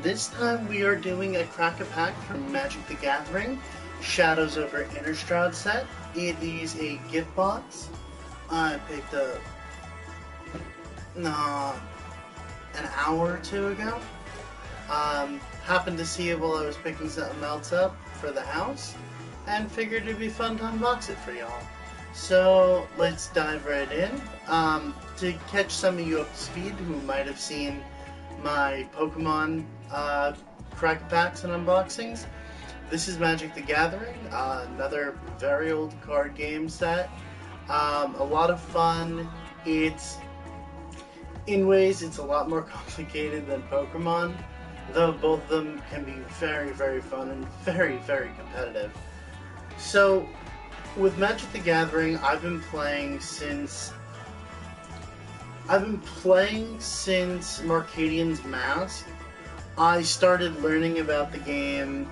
This time we are doing a Crack-a-Pack from Magic the Gathering, Shadows over Innastrad set. It is a gift box. I picked up an hour or two ago. Happened to see it while I was picking something else up for the house, and figured it'd be fun to unbox it for y'all. So let's dive right in. To catch some of you up to speed who might have seen my Pokemon crack packs and unboxings, this is Magic the Gathering, another very old card game set. A lot of fun. In ways, it's a lot more complicated than Pokemon, though both of them can be very, very fun and very, very competitive. So, with Magic the Gathering, I've been playing since Mercadian's Mask. I started learning about the game,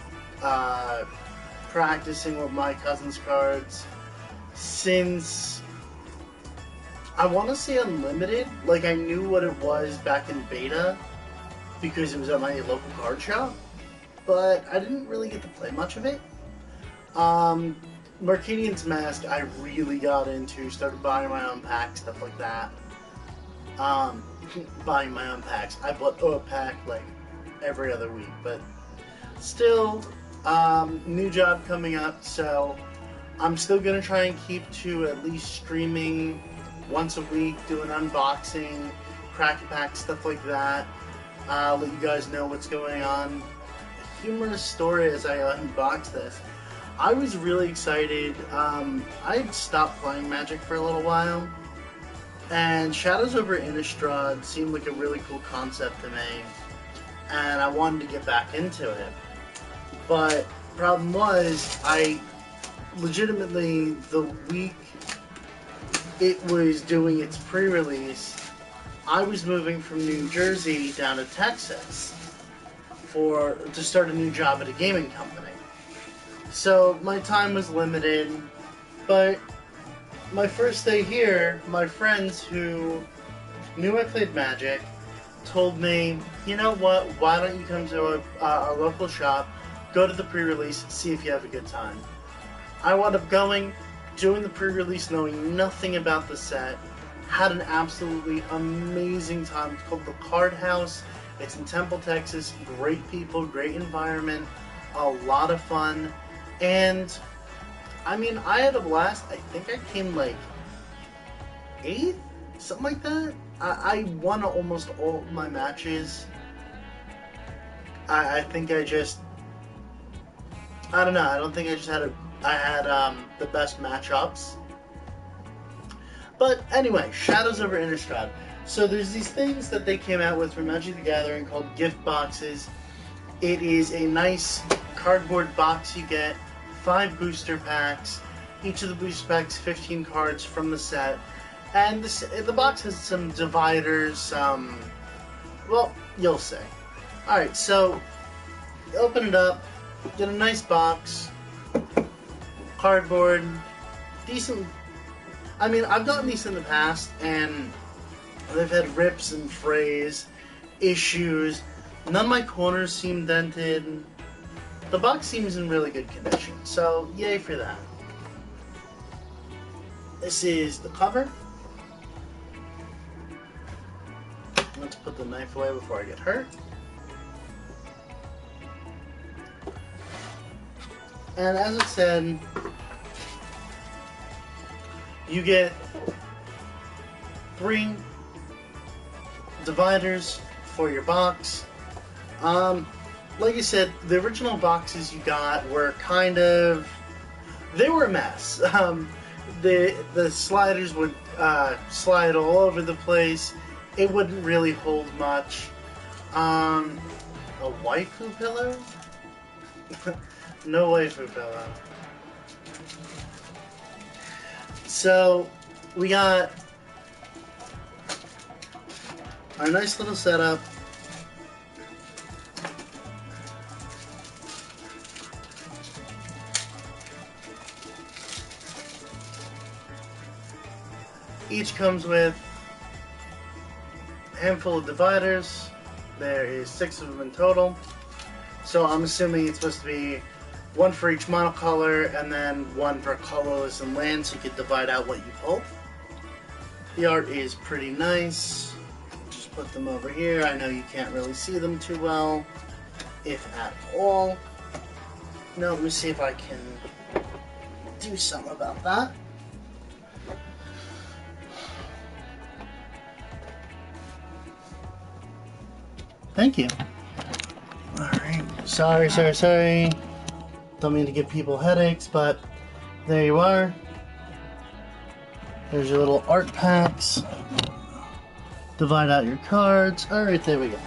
practicing with my cousin's cards, since I want to say Unlimited. Like, I knew what it was back in beta because it was at my local card shop, but I didn't really get to play much of it. Mercadian's Mask I really got into, started buying my own packs, stuff like that. Buying my own packs. I bought a pack like every other week, but still, new job coming up, so I'm still gonna try and keep to at least streaming once a week, doing unboxing, crack-a-pack, stuff like that. Let you guys know what's going on. A humorous story as I unbox this. I was really excited. I'd stopped playing Magic for a little while, and Shadows over Innistrad seemed like a really cool concept to me, and I wanted to get back into it. But problem was, I legitimately, the week it was doing its pre-release, I was moving from New Jersey down to Texas to start a new job at a gaming company. So my time was limited, but my first day here, my friends who knew I played Magic told me, you know what, why don't you come to our local shop, go to the pre-release, see if you have a good time. I wound up going, doing the pre-release knowing nothing about the set, had an absolutely amazing time. It's called the Card House. It's in Temple, Texas. Great people, great environment, a lot of fun. And, I mean, I had a blast. I think I came like 8th? Something like that. I won almost all of my matches. I think I don't know. I don't think I just had the best matchups. But anyway, Shadows over Innistrad. So there's these things that they came out with for Magic the Gathering called gift boxes. It is a nice cardboard box you get, 5 booster packs. Each of the booster packs, 15 cards from the set. And the box has some dividers, well, you'll see. Alright, so, open it up, get a nice box, cardboard, decent. I mean, I've gotten these in the past, and they've had rips and frays, issues. None of my corners seem dented. The box seems in really good condition, so yay for that. This is the cover. Let's put the knife away before I get hurt. And as it said, you get 3 dividers for your box. Like I said, the original boxes you got were they were a mess. The sliders would slide all over the place. It wouldn't really hold much. A waifu pillow? No waifu pillow. So, we got our nice little setup. Each comes with a handful of dividers, There is 6 of them in total. So I'm assuming it's supposed to be 1 for each monocolor, and then 1 for colorless and land, so you can divide out what you pull. The art is pretty nice. Just put them over here. I know you can't really see them too well, if at all. Now let me see if I can do something about that. Thank you. Alright, sorry. Don't mean to give people headaches, but there you are. There's your little art packs. Divide out your cards. Alright, there we go.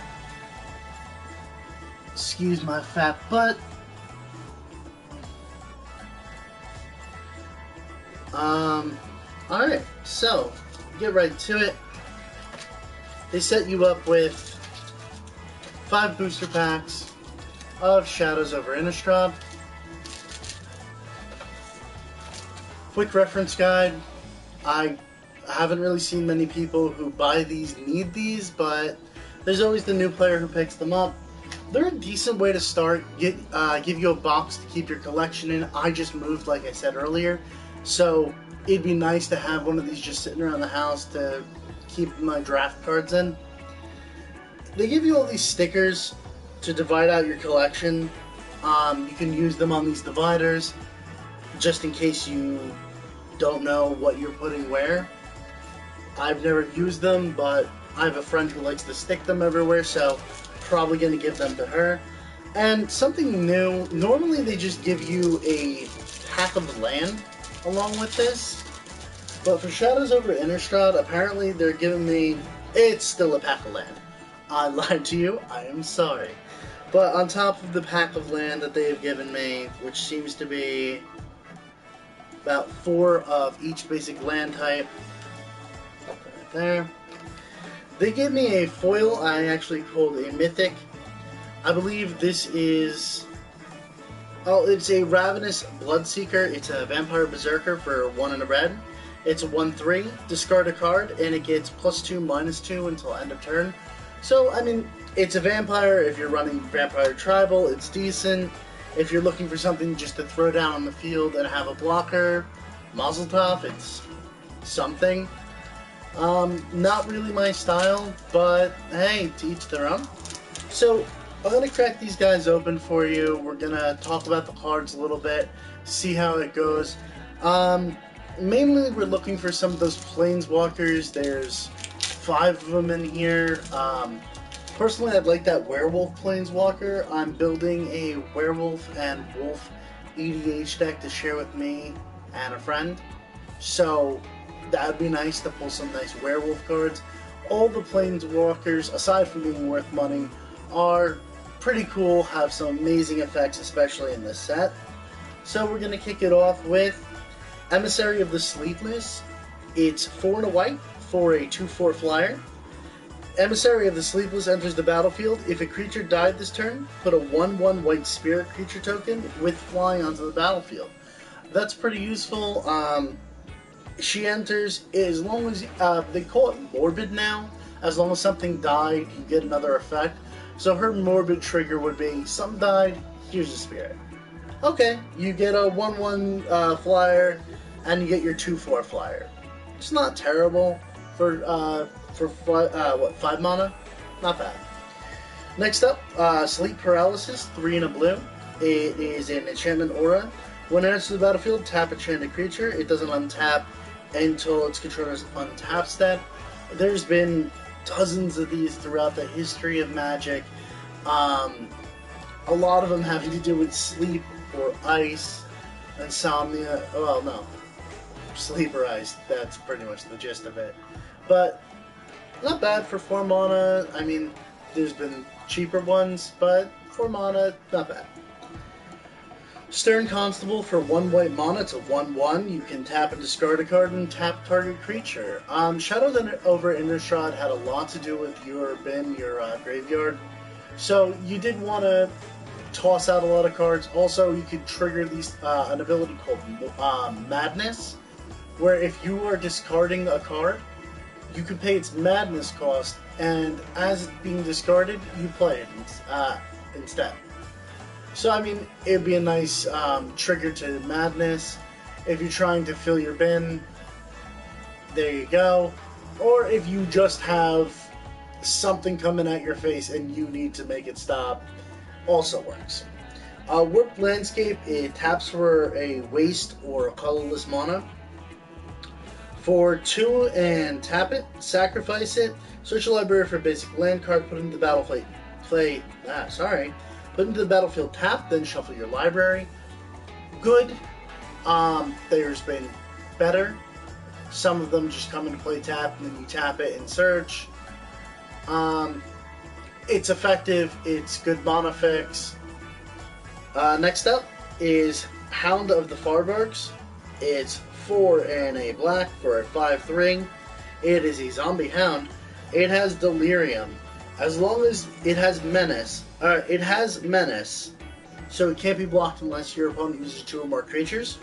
Excuse my fat butt. Alright, so, get right to it. They set you up with 5 booster packs of Shadows over Innastrad. Quick reference guide. I haven't really seen many people who buy these need these, but there's always the new player who picks them up. They're a decent way to start. Give you a box to keep your collection in. I just moved, like I said earlier, so it'd be nice to have one of these just sitting around the house to keep my draft cards in. They give you all these stickers to divide out your collection. You can use them on these dividers just in case you don't know what you're putting where. I've never used them, but I have a friend who likes to stick them everywhere, so probably going to give them to her. And something new, normally they just give you a pack of land along with this, but for Shadows over Innastrad, apparently they're giving me, it's still a pack of land. I lied to you, I am sorry. But on top of the pack of land that they have given me, which seems to be about 4 of each basic land type, right there, they give me a foil I actually pulled a mythic. I believe this is, oh, it's a Ravenous Bloodseeker. It's a Vampire Berserker for 1 and a red. It's a 1/3, discard a card, and it gets +2/-2 until end of turn. So, I mean, it's a vampire. If you're running Vampire Tribal, it's decent. If you're looking for something just to throw down on the field and have a blocker, Mazel Tov, it's something. Not really my style, but hey, to each their own. So, I'm going to crack these guys open for you. We're going to talk about the cards a little bit, see how it goes. Mainly, we're looking for some of those Planeswalkers. There's 5 of them in here. Personally, I'd like that Werewolf Planeswalker. I'm building a Werewolf and Wolf EDH deck to share with me and a friend. So, that would be nice to pull some nice Werewolf cards. All the Planeswalkers, aside from being worth money, are pretty cool, have some amazing effects, especially in this set. So we're going to kick it off with Emissary of the Sleepless. It's 4 and a white for a 2/4 flyer. Emissary of the Sleepless enters the battlefield. If a creature died this turn, put a 1/1 white spirit creature token with flying onto the battlefield. That's pretty useful. She enters as long as, they call it Morbid now. As long as something died, you get another effect. So her Morbid trigger would be, something died, here's a spirit. Okay, you get a 1/1 flyer, and you get your 2/4 flyer. It's not terrible for 5 mana? Not bad. Next up, Sleep Paralysis, 3 and a blue. It is an enchantment aura. When it enters the battlefield, tap enchanted creature. It doesn't untap until its controller's untap step. There's been dozens of these throughout the history of Magic. A lot of them having to do with sleep or ice, insomnia. Well, no. Sleep or ice. That's pretty much the gist of it. But not bad for 4 mana. I mean, there's been cheaper ones, but 4 mana, not bad. Stern Constable for 1 white mana. It's a 1/1. You can tap and discard a card and tap target creature. Shadows over Innastrad had a lot to do with your bin, your graveyard. So you did want to toss out a lot of cards. Also, you could trigger these an ability called Madness, where if you are discarding a card, you can pay its Madness cost and as it's being discarded, you play it instead. So, I mean, it'd be a nice trigger to madness. If you're trying to fill your bin, there you go. Or if you just have something coming at your face and you need to make it stop, also works. Warped Landscape, it taps for a waste or a colorless mana. For 2 and tap it, sacrifice it, search your library for a basic land card, put it into the battlefield. Put into the battlefield tap, then shuffle your library. Good. There's been better. Some of them just come into play tap, and then you tap it and search. It's effective. It's good mana fix. Next up is Hound of the Farbarks. It's 4 and a black for a 5/3. It is a zombie hound. It has Delirium. As long as it has menace, so it can't be blocked unless your opponent uses 2 or more creatures.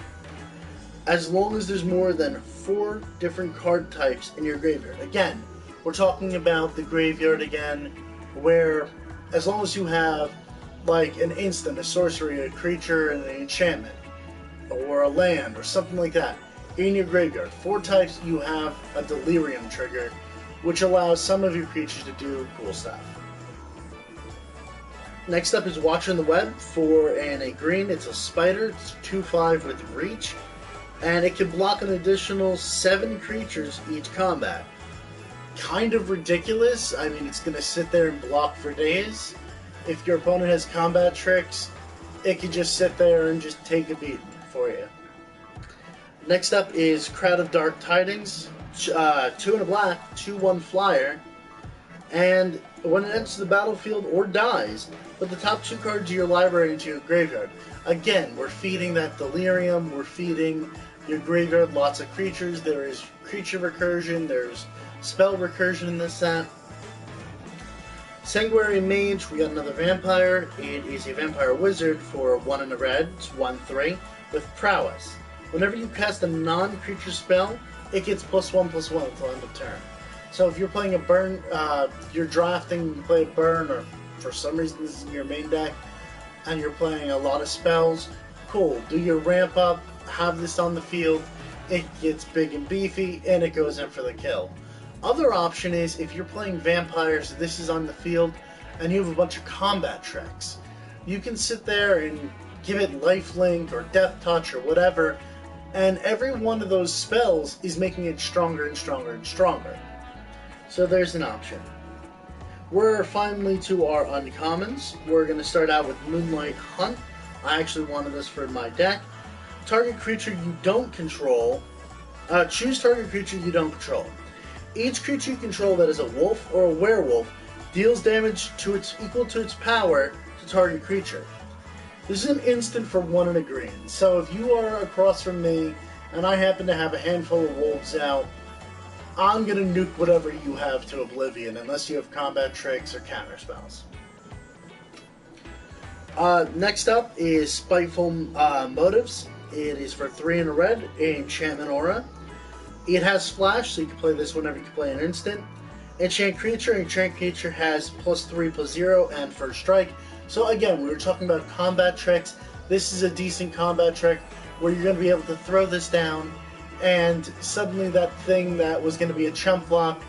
As long as there's more than 4 different card types in your graveyard. Again, we're talking about the graveyard again, where as long as you have like an instant, a sorcery, a creature, and an enchantment, or a land, or something like that, in your graveyard, 4 types, you have a Delirium trigger, which allows some of your creatures to do cool stuff. Next up is Watcher in the Web, 4 and a green. It's a spider, it's 2/5 with reach, and it can block an additional 7 creatures each combat. Kind of ridiculous. I mean, it's going to sit there and block for days. If your opponent has combat tricks, it can just sit there and just take a beating for you. Next up is Crowd of Dark Tidings, 2 and a black, 2/1 flyer, and when it enters the battlefield or dies, put the top 2 cards of your library into your graveyard. Again, we're feeding that Delirium, we're feeding your graveyard lots of creatures. There is creature recursion, there's spell recursion in this set. Sanguinary Mage, we got another vampire. It is a vampire wizard for 1 and a red, it's 1/3, with prowess. Whenever you cast a non-creature spell, it gets +1/+1 until end of turn. So if you're playing a burn, you're drafting, you play a burn, or for some reason this is in your main deck, and you're playing a lot of spells, cool, do your ramp up, have this on the field, it gets big and beefy, and it goes in for the kill. Other option is, if you're playing vampires, this is on the field, and you have a bunch of combat tricks. You can sit there and give it lifelink, or death touch, or whatever, and every one of those spells is making it stronger and stronger and stronger. So there's an option. We're finally to our uncommons. We're going to start out with Moonlight Hunt. I actually wanted this for my deck. Target creature you don't control. Choose target creature you don't control. Each creature you control that is a wolf or a werewolf deals damage equal to its power to target creature. This is an instant for 1 and a green. So if you are across from me and I happen to have a handful of wolves out, I'm going to nuke whatever you have to oblivion unless you have combat tricks or counter spells. Next up is Spiteful Motives. It is for 3 and a red, enchantment aura. It has Splash, so you can play this whenever you can play an instant. Enchant creature has +3/+0 and first strike. So again, we were talking about combat tricks. This is a decent combat trick where you're going to be able to throw this down, and suddenly that thing that was going to be a chump block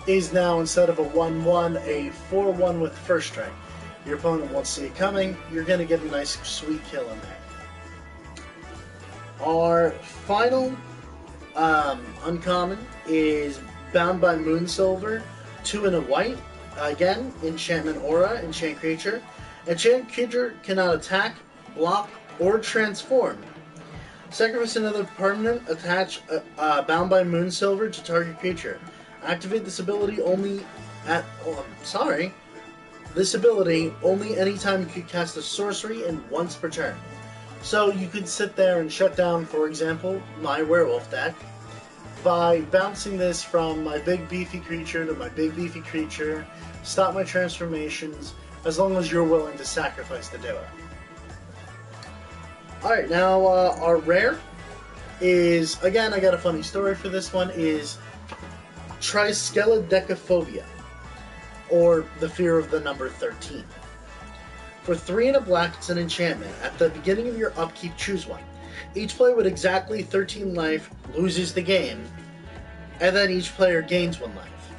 is now, instead of a 1/1, a 4/1 with first strike. Your opponent won't see it coming. You're going to get a nice sweet kill in there. Our final uncommon is Bound by Moonsilver, 2 and a white. Again, enchantment aura, enchant creature. Enchant creature cannot attack, block, or transform. Sacrifice another permanent, attach Bound by Moonsilver to target creature. Activate this ability only anytime you can cast a sorcery and once per turn. So you could sit there and shut down, for example, my werewolf deck by bouncing this from my big beefy creature to my big beefy creature, stop my transformations, as long as you're willing to sacrifice to do it. Alright, now our rare is, again, I got a funny story for this one, is Triskeledecaphobia. or the fear of the number 13. For 3 and a black, it's an enchantment. At the beginning of your upkeep, choose one. Each player with exactly 13 life loses the game, and then each player gains 1 life.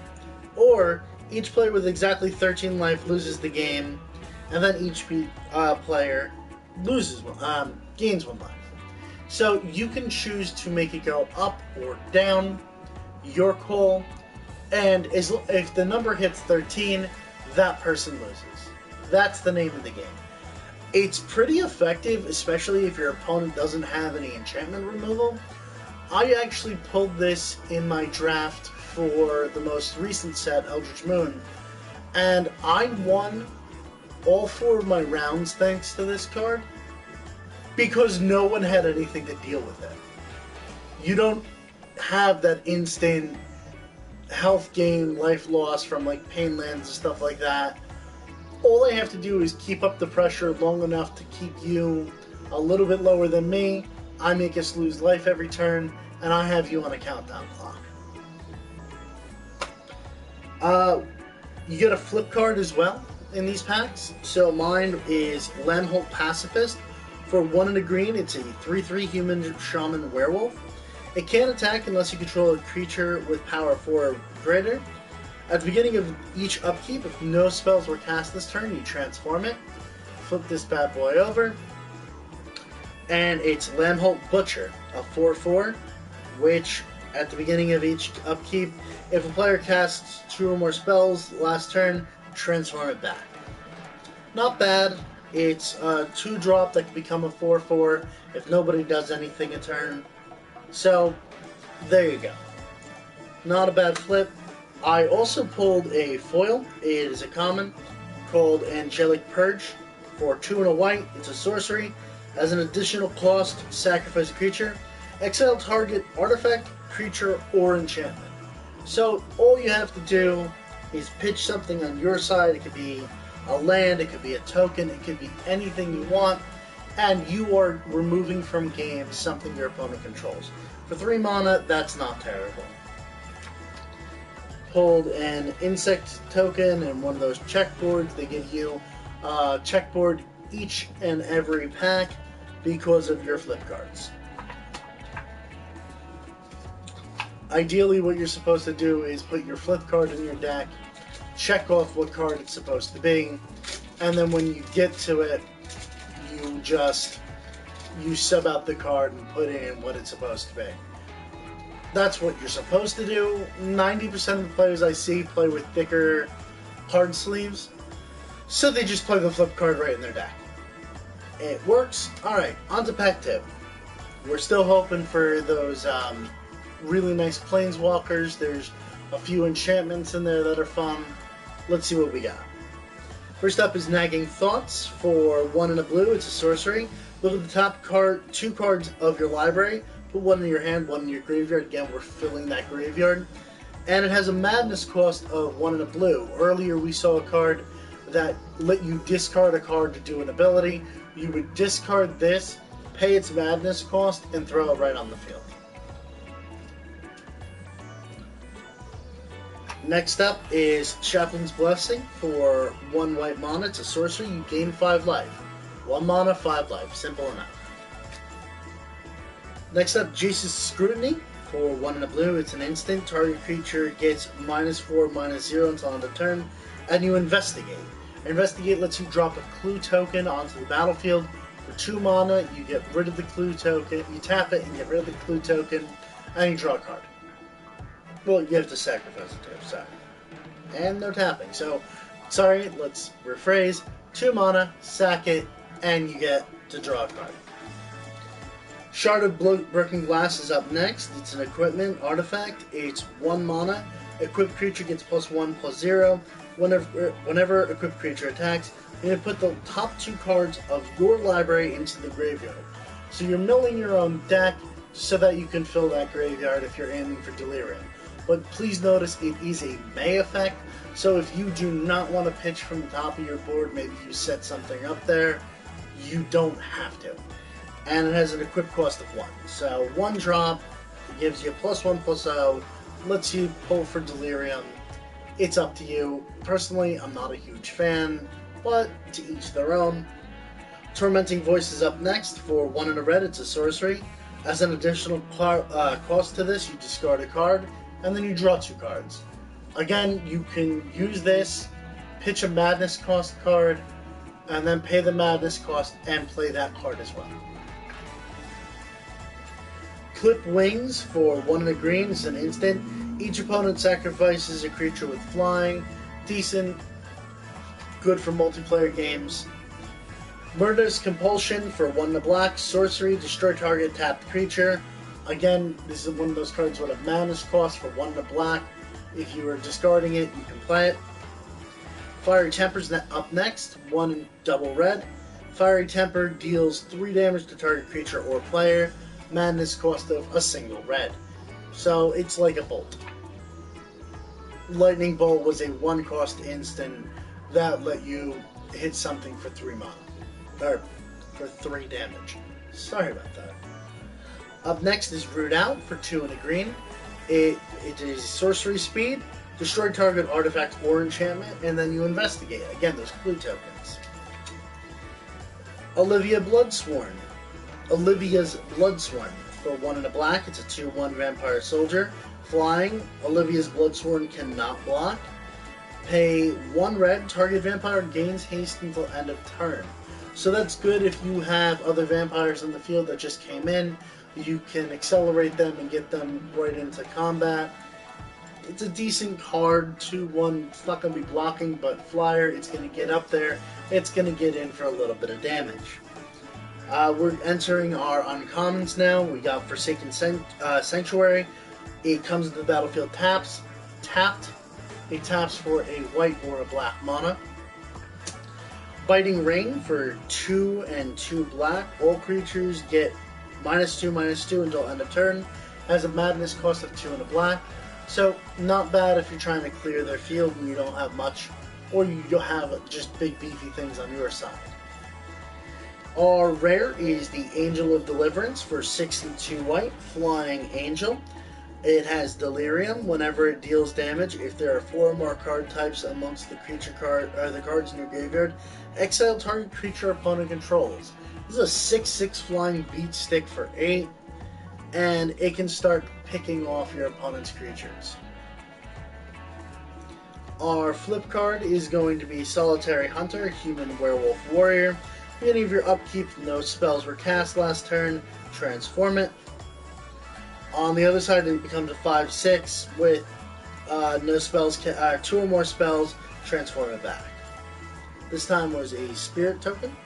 Or, each player with exactly 13 life loses the game, and then each player gains 1 life. So you can choose to make it go up or down, your call, and if the number hits 13, that person loses. That's the name of the game. It's pretty effective, especially if your opponent doesn't have any enchantment removal. I actually pulled this in my draft for the most recent set, Eldritch Moon, and I won all 4 of my rounds thanks to this card, because no one had anything to deal with it. You don't have that instant health gain, life loss from like pain lands and stuff like that. All I have to do is keep up the pressure long enough to keep you a little bit lower than me. I make us lose life every turn, and I have you on a countdown clock. You get a flip card as well in these packs. So mine is Lamholt Pacifist. For 1 and a green, it's a 3/3 human shaman werewolf. It can't attack unless you control a creature with power 4 or greater. At the beginning of each upkeep, if no spells were cast this turn, you transform it. Flip this bad boy over. And it's Lamholt Butcher, a 4/4, which at the beginning of each upkeep, if a player casts 2 or more spells last turn, transform it back. Not bad. It's a 2-drop that can become a 4/4 if nobody does anything a turn. So, there you go. Not a bad flip. I also pulled a foil. It is a common called Angelic Purge. For 2 and a white, it's a sorcery. As an additional cost, sacrifice a creature. Exile target artifact, creature, or enchantment. So all you have to do is pitch something on your side. It could be a land, it could be a token, it could be anything you want, and you are removing from game something your opponent controls. For 3 mana, that's not terrible. Pulled an insect token and one of those checkboards. They give you a checkboard each and every pack because of your flip cards. Ideally, what you're supposed to do is put your flip card in your deck, check off what card it's supposed to be, and then when you get to it, you sub out the card and put in what it's supposed to be. That's what you're supposed to do. 90% of the players I see play with thicker card sleeves, so they just play the flip card right in their deck. It works. Alright, on to pack 2. We're still hoping for those really nice planeswalkers. There's a few enchantments in there that are fun. Let's see what we got. First up is Nagging Thoughts. For 1 and a blue, it's a sorcery. Look at the top 2 cards of your library. Put 1 in your hand, 1 in your graveyard. Again, we're filling that graveyard. And it has a madness cost of 1 and a blue. Earlier we saw a card that let you discard a card to do an ability. You would discard this, pay its madness cost, and throw it right on the field. Next up is Chaplain's Blessing. For 1 white mana, it's a sorcery. You gain 5 life. 1 mana, 5 life. Simple enough. Next up, Jesus' Scrutiny. For 1 and a blue, it's an instant. Target creature gets -4, -0 until end of turn, and you investigate. Investigate lets you drop a clue token onto the battlefield. For 2 mana, you get rid of the clue token. You tap it and get rid of the clue token, and you draw a card. Well, you have to sacrifice it too, so. And no tapping. So, sorry, let's rephrase. 2 mana, sack it, and you get to draw a card. Shard of Broken Glass is up next. It's an equipment artifact. It's 1 mana. Equipped creature gets +1/+0. Whenever equipped creature attacks, you're going to put the top 2 cards of your library into the graveyard. So you're milling your own deck so that you can fill that graveyard if you're aiming for Delirium. But please notice it is a May effect, so if you do not want to pitch from the top of your board, maybe you set something up there, you don't have to. And it has an equip cost of 1. So 1 drop gives you +1/+0, lets you pull for Delirium, It's up to you. Personally, I'm not a huge fan, but to each their own. Tormenting Voice is up next. For 1 and a red, it's a sorcery. As an additional cost to this, you discard a card, and then you draw 2 cards. Again, you can use this, pitch a Madness cost card, and then pay the Madness cost and play that card as well. Clip Wings for 1 and a green is an instant. Each opponent sacrifices a creature with flying. Decent. Good for multiplayer games. Murderous Compulsion for 1 and a black. Sorcery. Destroy target tapped creature. Again, this is one of those cards with a Madness cost for 1 and a black. If you are discarding it, you can play it. Fiery Temper's up next. 1 and double red. Fiery Temper deals 3 damage to target creature or player. Madness cost of a single red. So it's like a bolt. Lightning Bolt was a 1 cost instant that let you hit something for 3 mana. Or for 3 damage. Sorry about that. Up next is Root Out for 2 and a green. It is sorcery speed. Destroy target artifact or enchantment, and then you investigate. Again, those clue tokens. Olivia's Bloodsworn for 1 and a black. It's a 2/1 vampire soldier. Flying. Olivia's Bloodsworn cannot block. Pay 1 red. Target vampire gains haste until end of turn. So that's good if you have other vampires in the field that just came in. You can accelerate them and get them right into combat. It's a decent card. 2/1. It's not going to be blocking, but flyer. It's going to get up there. It's going to get in for a little bit of damage. We're entering our uncommons now. We got Forsaken Sanctuary. It comes into the battlefield tapped. It taps for a white or a black mana. Biting Ring for 2 and 2 black. All creatures get -2/-2 until end of turn. Has a Madness cost of 2 and a black. So not bad if you're trying to clear their field and you don't have much, or you have just big beefy things on your side. Our rare is the Angel of Deliverance for 6 and 2 white, Flying Angel. It has Delirium. Whenever it deals damage, if there are 4 or more card types amongst the the cards in your graveyard, exile target creature opponent controls. This is a 6/6 flying beat stick for 8, and it can start picking off your opponent's creatures. Our flip card is going to be Solitary Hunter, Human Werewolf Warrior. Beginning of your upkeep, no spells were cast last turn, transform it. On the other side, it becomes a 5/6 with no spells, 2 or more spells, transform it back. This time was a spirit token.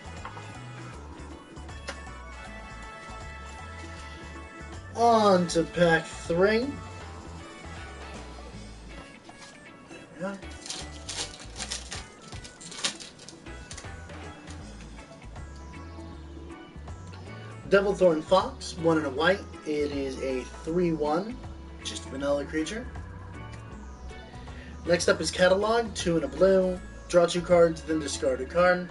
On to pack 3. There we go. Devilthorn Fox, 1 and a white. It is a 3/1, just vanilla creature. Next up is Catalog, 2 and a blue. Draw 2 cards, then discard a card.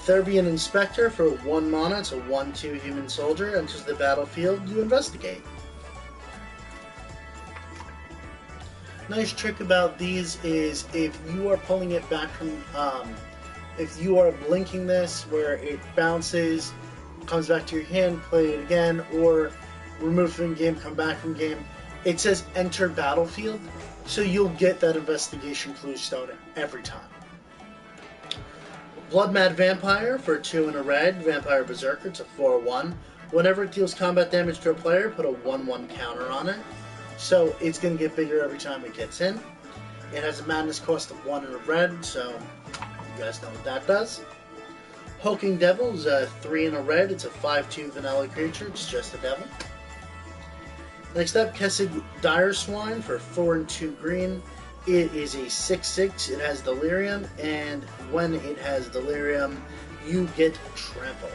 Therapian Inspector for 1 mana. It's a 1/2 human soldier. Enters the battlefield, you investigate. Nice trick about these is if you are pulling it back from, if you are blinking this where it bounces, comes back to your hand, play it again, or remove from game, come back from game, it says enter battlefield, so you'll get that investigation clue stone every time. Blood Mad Vampire for 2 and a red, Vampire Berserker, it's a 4/1. Whenever it deals combat damage to a player, put a 1/1 counter on it. So it's going to get bigger every time it gets in. It has a Madness cost of 1 and a red, so you guys know what that does. Hulking Devil is a 3 and a red, it's a 5/2 vanilla creature, it's just a devil. Next up, Kessig Dire Swine for 4 and 2 green. It is a 6/6, it has Delirium, and when it has Delirium, you get Trample.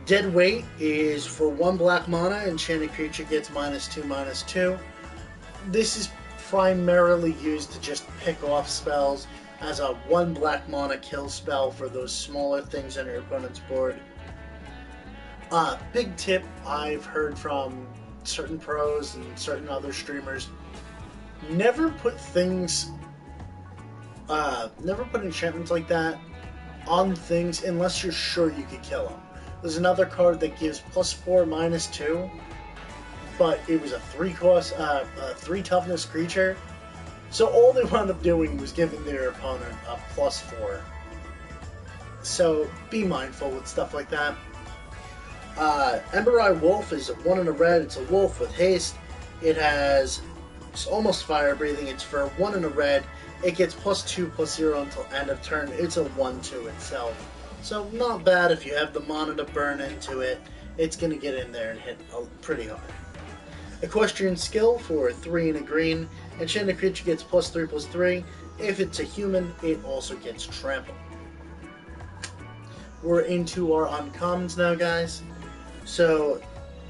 Dead Weight is for 1 black mana, enchanted creature gets -2/-2. This is primarily used to just pick off spells as a 1 black mana kill spell for those smaller things on your opponent's board. Big tip I've heard from certain pros and certain other streamers, never put things, never put enchantments like that on things unless you're sure you could kill them. There's another card that gives +4, -2, but it was a 3 cost, 3 toughness creature. So all they wound up doing was giving their opponent a +4. So be mindful with stuff like that. Ember Eye Wolf is a 1 and a red. It's a wolf with haste. It's almost fire breathing. It's for 1 and a red. It gets +2/+0 until end of turn. It's a 1/2 itself. So not bad if you have the mana to burn into it. It's going to get in there and hit pretty hard. Equestrian Skill for 3 and a green. Enchanted creature gets +3/+3. If it's a human, it also gets trampled. We're into our uncommons now, guys. So,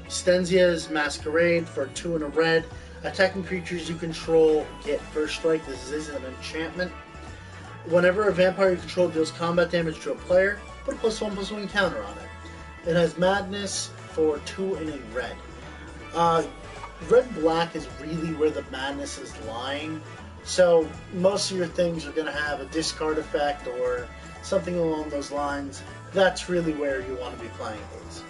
Stenzia's Masquerade for 2 and a red. Attacking creatures you control get first strike. This is an enchantment. Whenever a vampire you control deals combat damage to a player, put a +1/+1 counter on it. It has Madness for 2 and a red. Red-black is really where the madness is lying. So most of your things are going to have a discard effect or something along those lines. That's really where you want to be playing these.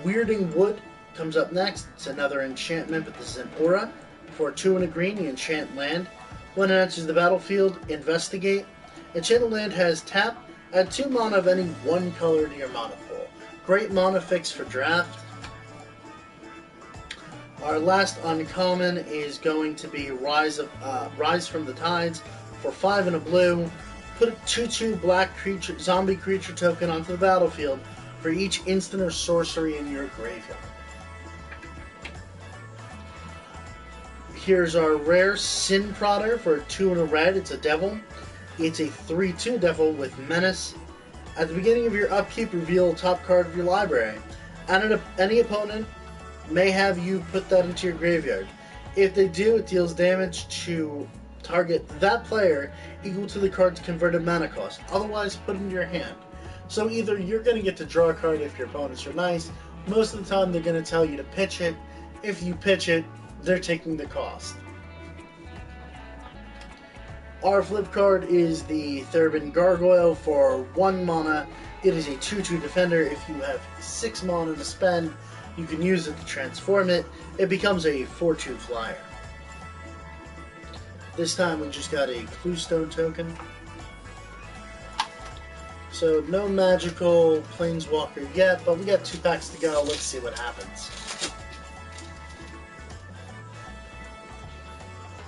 Weirding Wood comes up next. It's another enchantment, but this is an aura. For 2 and a green, you enchant land. When it enters the battlefield, investigate. Enchanted land has tap. Add 2 mana of any 1 color to your mana pool. Great mana fix for draft. Our last uncommon is going to be Rise from the Tides for 5 and a blue. Put a 2/2 black zombie creature token onto the battlefield for each instant or sorcery in your graveyard. Here's our rare Sin Prodder for 2 and a red. It's a devil. It's a 3/2 devil with menace. At the beginning of your upkeep, reveal a top card of your library. Any opponent may have you put that into your graveyard. If they do, it deals damage to target that player equal to the card's converted mana cost. Otherwise, put it in your hand. So either you're going to get to draw a card if your opponents are nice. Most of the time, they're going to tell you to pitch it. If you pitch it, they're taking the cost. Our flip card is the Therbin Gargoyle for 1 mana. It is a 2/2 defender. If you have 6 mana to spend, you can use it to transform it. It becomes a 4/2 flyer. This time we just got a Cluestone token. So no magical Planeswalker yet, but we got 2 packs to go. Let's see what happens.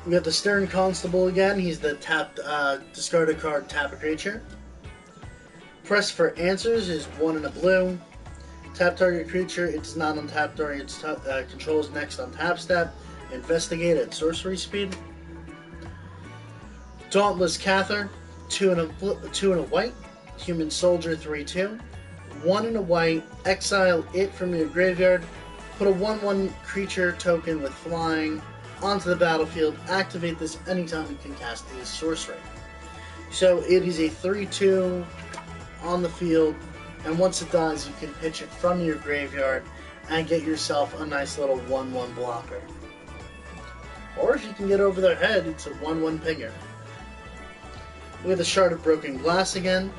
We got the Stern Constable again. He's the tapped, discard a card, tap a creature. Press for Answers is 1 and a blue. Tap target creature. It does not untap during its control's next untap step. Investigate at sorcery speed. Dauntless Cather, 2 and a white. Human Soldier, 3/2. 1 and a white. Exile it from your graveyard. Put a 1/1 creature token with flying onto the battlefield. Activate this anytime you can cast the sorcery. So it is a 3/2 on the field, and once it dies, you can pitch it from your graveyard and get yourself a nice little 1/1 blocker. Or if you can get over their head, it's a 1/1 pinger. We have the Shard of Broken Glass again.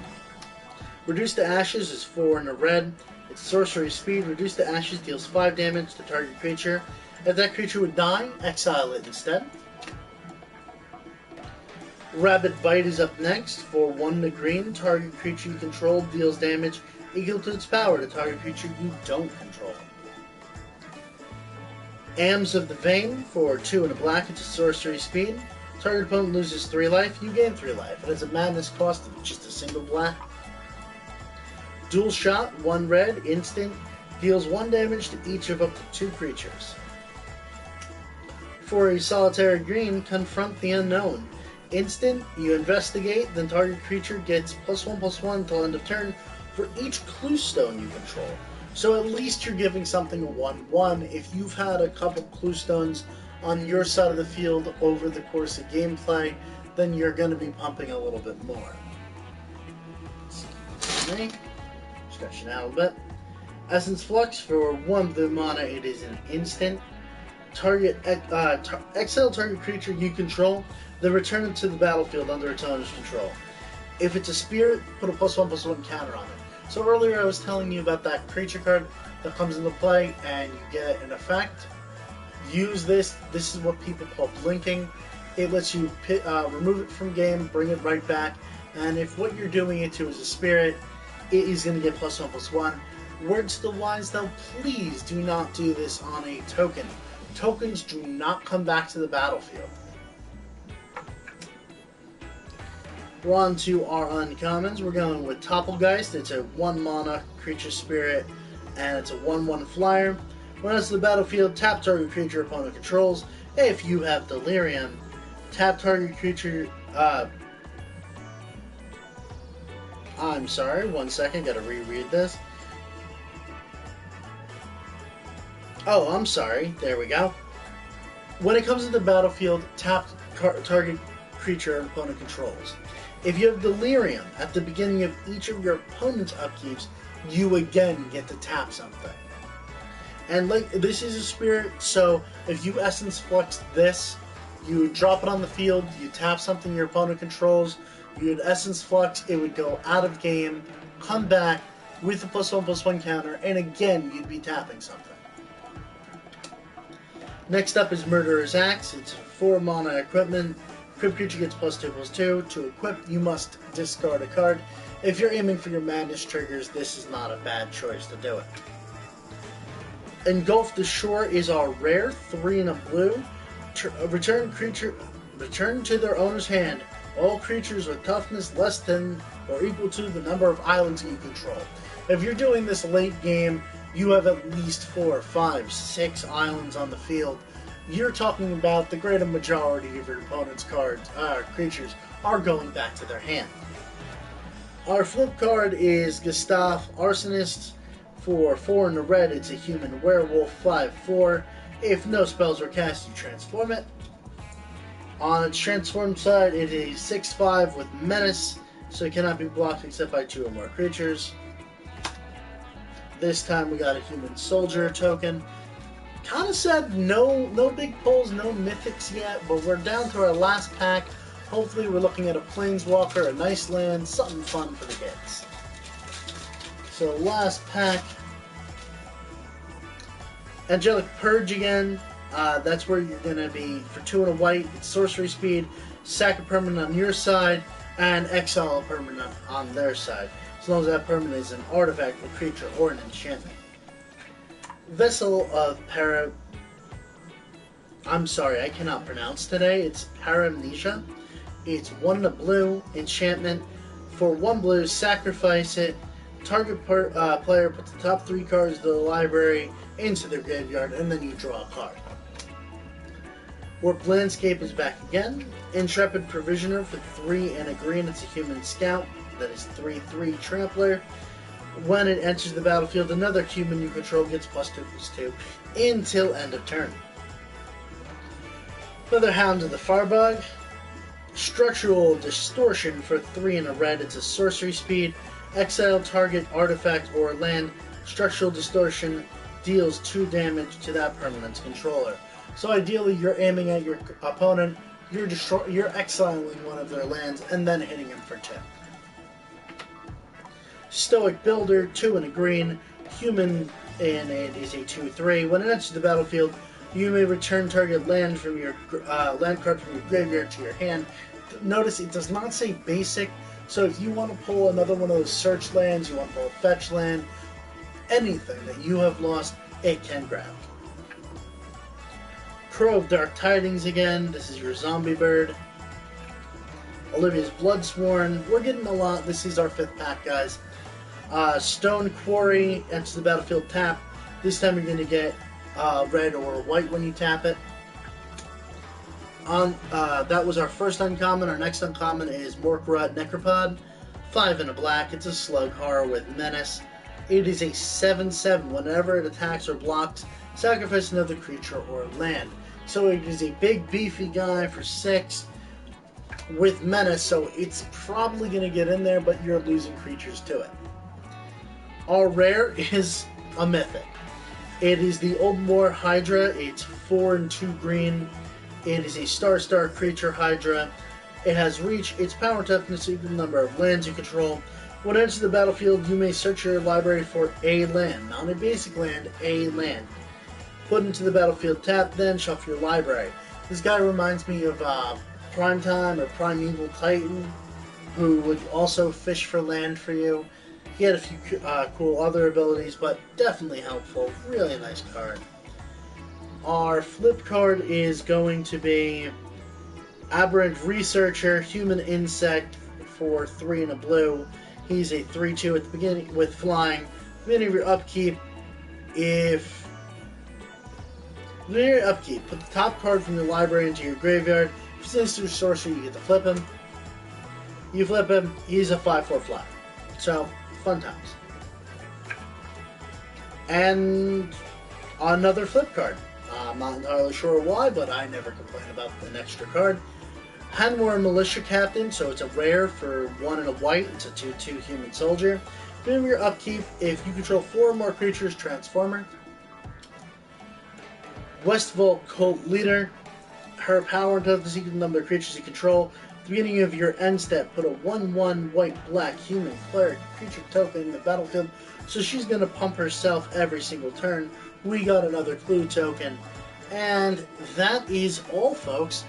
Reduce to Ashes is 4 and a red. It's sorcery speed. Reduce to Ashes deals 5 damage to target creature. If that creature would die, exile it instead. Rabid Bite is up next. For 1 and a green, target creature you control deals damage equal to its power to target creature you don't control. Ams of the Vein for 2 and a black. It's a sorcery speed. Target opponent loses 3 life. You gain 3 life. It has a madness cost of just a single black. Dual Shot, 1 red, instant. Deals 1 damage to each of up to 2 creatures. For a solitary green, Confront the Unknown. Instant, you investigate, then target creature gets +1/+1 until end of turn for each Cluestone you control. So at least you're giving something a 1/1. If you've had a couple Cluestones on your side of the field over the course of gameplay, then you're going to be pumping a little bit more. Stretching out a bit. Essence Flux for 1 blue mana, it is an instant. Exile target creature you control, then return it to the battlefield under its owner's control. If it's a spirit, put a +1/+1 counter on it. So earlier I was telling you about that creature card that comes into play and you get an effect. Use this. This is what people call blinking. It lets you remove it from game, bring it right back, and if what you're doing it to is a spirit, it is going to get +1/+1. Words to the wise though, please do not do this on a token. Tokens do not come back to the battlefield. We're on to our uncommons. We're going with Topplegeist. It's a 1 mana creature spirit, and it's a 1/1 flyer. When it's to the battlefield, tap target creature opponent controls. If you have Delirium, tap target creature. I'm sorry, 1 second, gotta reread this. Oh, I'm sorry, there we go. When it comes to the battlefield, tap target creature opponent controls. If you have Delirium at the beginning of each of your opponent's upkeeps, you again get to tap something. And like this is a spirit, so if you Essence Flux this, you drop it on the field, you tap something your opponent controls, you'd Essence Flux, it would go out of game, come back with a +1/+1 counter, and again you'd be tapping something. Next up is Murderer's Axe. It's 4 mana equipment. Equipped creature gets +2/+2. To equip, you must discard a card. If you're aiming for your madness triggers, this is not a bad choice to do it. Engulf the Shore is our rare, 3 and a blue. Return to their owner's hand all creatures with toughness less than or equal to the number of islands you control. If you're doing this late game, you have at least 4, 5, 6 islands on the field. You're talking about the greater majority of your opponent's creatures are going back to their hand. Our flip card is Gustav Arsonist. For 4 in the red, it's a human werewolf, 5/4. If no spells are cast, you transform it. On its transform side, it is 6/5 with menace, so it cannot be blocked except by 2 or more creatures. This time we got a human soldier token. Kinda sad, no big pulls, no mythics yet, but we're down to our last pack. Hopefully we're looking at a planeswalker, a nice land, something fun for the kids. So last pack. Angelic Purge again. That's where you're going to be for 2 and a white. It's sorcery speed, sack a permanent on your side, and exile a permanent on their side. As long as that permanent is an artifact, a creature, or an enchantment. Vessel of Para... I'm sorry, I cannot pronounce today. It's Paramnesia. It's 1 and a blue, enchantment. For 1 blue, sacrifice it. Target player puts the top 3 cards of the library into their graveyard, and then you draw a card. Warped Landscape is back again. Intrepid Provisioner for 3 and a green. It's a human scout. That is 3/3 Trampler. When it enters the battlefield, another human you control gets +2/+2 until end of turn. Another Hound of the Farbog. Structural Distortion for 3 and a red. It's a sorcery speed. Exile target artifact or land. Structural Distortion deals 2 damage to that permanent's controller. So ideally, you're aiming at your opponent, you're exiling one of their lands, and then hitting him for 2. Stoic Builder, 2 and a green, human, and it is a 2/3. When it enters the battlefield, you may return target land from your land card from your graveyard to your hand. Notice it does not say basic, so if you want to pull another one of those search lands, you want to pull a fetch land, anything that you have lost, it can grab. Crow of Dark Tidings again. This is your zombie bird. Olivia's Bloodsworn. We're getting a lot. This is our 5th pack, guys. Stone Quarry enters the battlefield tap. This time you're going to get red or white when you tap it. That was our first uncommon. Our next uncommon is Morkrut Necropod. 5 and a black. It's a slug horror with menace. It is a 7/7. Whenever it attacks or blocks, sacrifice another creature or land. So it is a big beefy guy for 6 with menace, so it's probably going to get in there, but you're losing creatures to it. Our rare is a mythic. It is the Old War Hydra. It's 4 and 2 green. It is a star creature Hydra. It has reach. Its power toughness equal to the number of lands you control. When it enters the battlefield, you may search your library for a land, not a basic land, a land. Put into the battlefield tap, then shuffle your library. This guy reminds me of Primetime or Primeval Titan, who would also fish for land for you. He had a few cool other abilities, but definitely helpful. Really nice card. Our flip card is going to be Aberrant Researcher, Human Insect for 3 and a blue. He's a 3/2 at the beginning with flying. Beginning of your upkeep, put the top card from your library into your graveyard. If he's instant sorcery, you get to flip him. You flip him, he's a 5/4 flat. So, fun times. And another flip card. I'm not entirely sure why, but I never complain about an extra card. Hanwar Militia Captain, so it's a rare for 1 and a white. It's a 2/2 human soldier. During your upkeep, if you control 4 or more creatures, transformer. Westvolt Cult Leader. Her power and toughness equal to the number of creatures you control. At the beginning of your end step, put a 1/1 white-black human cleric creature token in the battlefield. So she's going to pump herself every single turn. We got another clue token. And that is all, folks.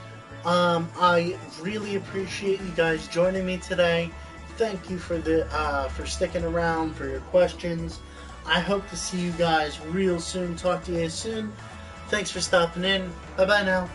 I really appreciate you guys joining me today. Thank you for sticking around, for your questions. I hope to see you guys real soon. Talk to you soon. Thanks for stopping in. Bye-bye now.